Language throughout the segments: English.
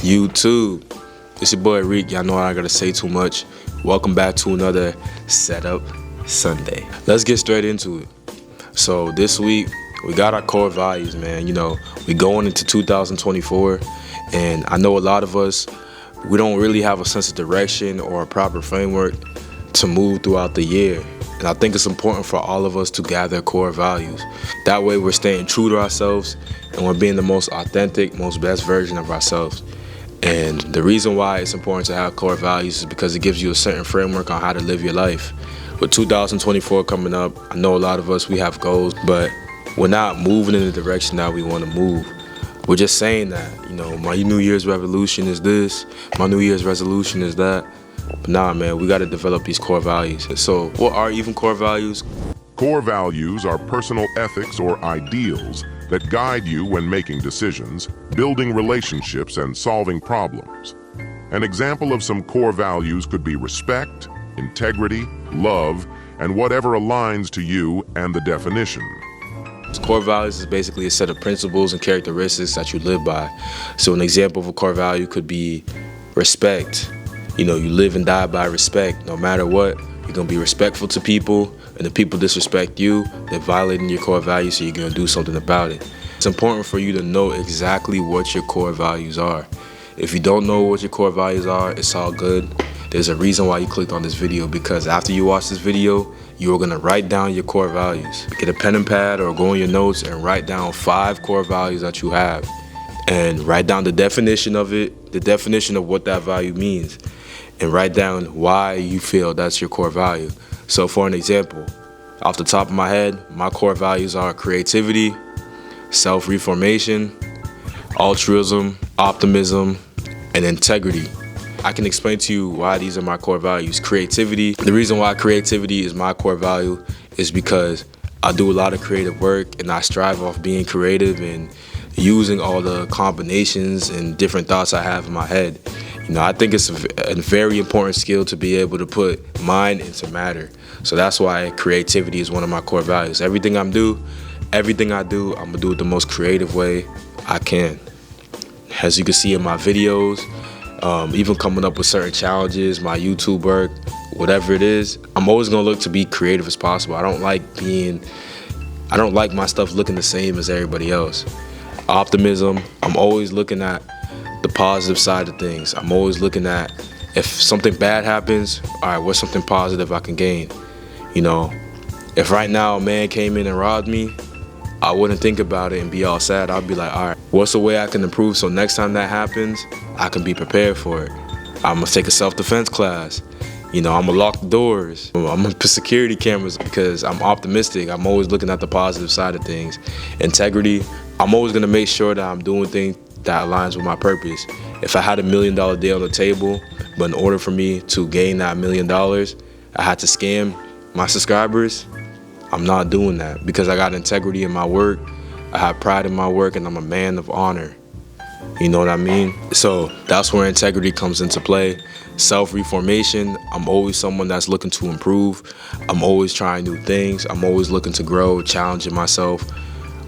YouTube. It's your boy Reek. Y'all know I ain't gotta say too much. Welcome back to another Setup Sunday. Let's get straight into it. So this week we got our core values, man. You know, we going into 2024, and I know a lot of us, we don't really have a sense of direction or a proper framework to move throughout the year. And I think it's important for all of us to gather core values. That way we're staying true to ourselves and we're being the most authentic, most best version of ourselves. And the reason why it's important to have core values is because it gives you a certain framework on how to live your life. With 2024 coming up, I know a lot of us, we have goals, but we're not moving in the direction that we want to move. We're just saying that, you know, my New Year's resolution is this, my New Year's resolution is that. But nah, man, we got to develop these core values. So what are even core values? Core values are personal ethics or ideals that guide you when making decisions, building relationships, and solving problems. An example of some core values could be respect, integrity, love, and whatever aligns to you and the definition. Core values is basically a set of principles and characteristics that you live by. So an example of a core value could be respect. You know, you live and die by respect. No matter what, you're gonna be respectful to people, and if people disrespect you, they're violating your core values, so you're gonna do something about it. It's important for you to know exactly what your core values are. If you don't know what your core values are, it's all good. There's a reason why you clicked on this video, because after you watch this video, you're gonna write down your core values. Get a pen and pad or go in your notes and write down 5 core values that you have. And write down the definition of it, the definition of what that value means. And write down why you feel that's your core value. So for an example, off the top of my head, my core values are creativity, self-reformation, altruism, optimism, and integrity. I can explain to you why these are my core values. Creativity, the reason why creativity is my core value is because I do a lot of creative work and I strive off being creative and using all the combinations and different thoughts I have in my head. You know, I think it's a very important skill to be able to put mind into matter. So that's why creativity is one of my core values. Everything I do, I'm gonna do it the most creative way I can. As you can see in my videos, even coming up with certain challenges, my YouTube work, whatever it is, I'm always gonna look to be creative as possible. I don't like my stuff looking the same as everybody else. Optimism, I'm always looking at the positive side of things. I'm always looking at, if something bad happens, all right, what's something positive I can gain? You know, if right now a man came in and robbed me, I wouldn't think about it and be all sad. I'd be like, all right, what's the way I can improve so next time that happens, I can be prepared for it? I'm gonna take a self-defense class. You know, I'm gonna lock the doors. I'm gonna put security cameras because I'm optimistic. I'm always looking at the positive side of things. Integrity, I'm always gonna make sure that I'm doing things that aligns with my purpose. If I had $1 million deal on the table, but in order for me to gain that $1 million, I had to scam my subscribers, I'm not doing that because I got integrity in my work, I have pride in my work, and I'm a man of honor. You know what I mean? So that's where integrity comes into play. Self-reformation, I'm always someone that's looking to improve. I'm always trying new things. I'm always looking to grow, challenging myself.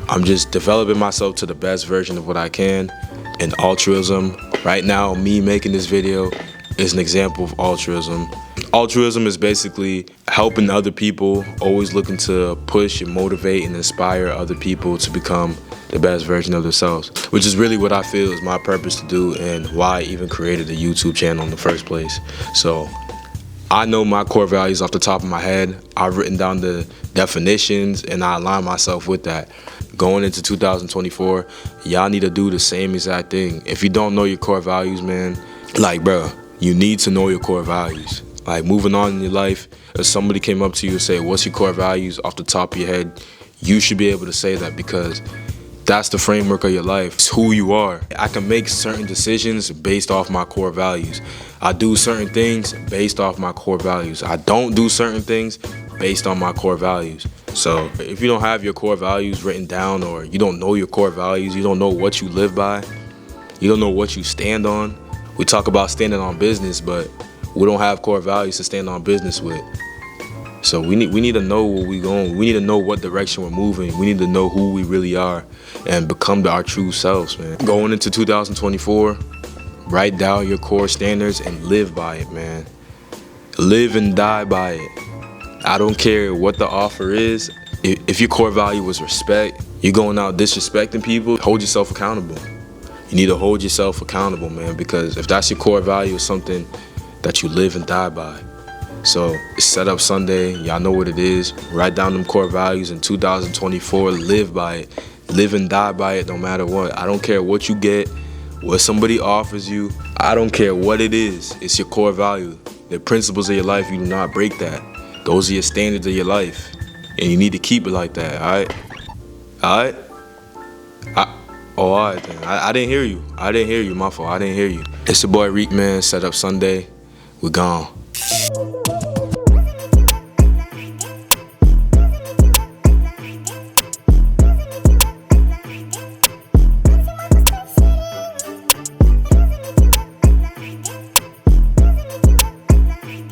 I'm just developing myself to the best version of what I can. And altruism, right now, me making this video is an example of altruism. Altruism is basically helping other people, always looking to push and motivate and inspire other people to become the best version of themselves, which is really what I feel is my purpose to do and why I even created a YouTube channel in the first place. So I know my core values off the top of my head. I've written down the definitions and I align myself with that. Going into 2024, y'all need to do the same exact thing. If you don't know your core values, man, like, bro, you need to know your core values. Like, moving on in your life, if somebody came up to you and say, what's your core values off the top of your head, you should be able to say that because that's the framework of your life. It's who you are. I can make certain decisions based off my core values. I do certain things based off my core values. I don't do certain things based on my core values. So if you don't have your core values written down, or you don't know your core values, you don't know what you live by, you don't know what you stand on. We talk about standing on business, but we don't have core values to stand on business with. So we need to know where we're going. We need to know what direction we're moving. We need to know who we really are and become our true selves, man. Going into 2024, Write down your core standards and live by it, man. Live and die by it. I don't care what the offer is. If your core value was respect, you're going out disrespecting people, hold yourself accountable. You need to hold yourself accountable, man, because if that's your core value, it's something that you live and die by. So it's Set Up Sunday. Y'all know what it is. Write down them core values in 2024. Live by it. Live and die by it no matter what. I don't care what you get, what somebody offers you. I don't care what it is. It's your core value. The principles of your life, you do not break that. Those are your standards of your life. And you need to keep it like that, all right? All right? All right, then. I didn't hear you. I didn't hear you, my fault. I didn't hear you. It's your boy Reek, man. Set Up Sunday. We're gone.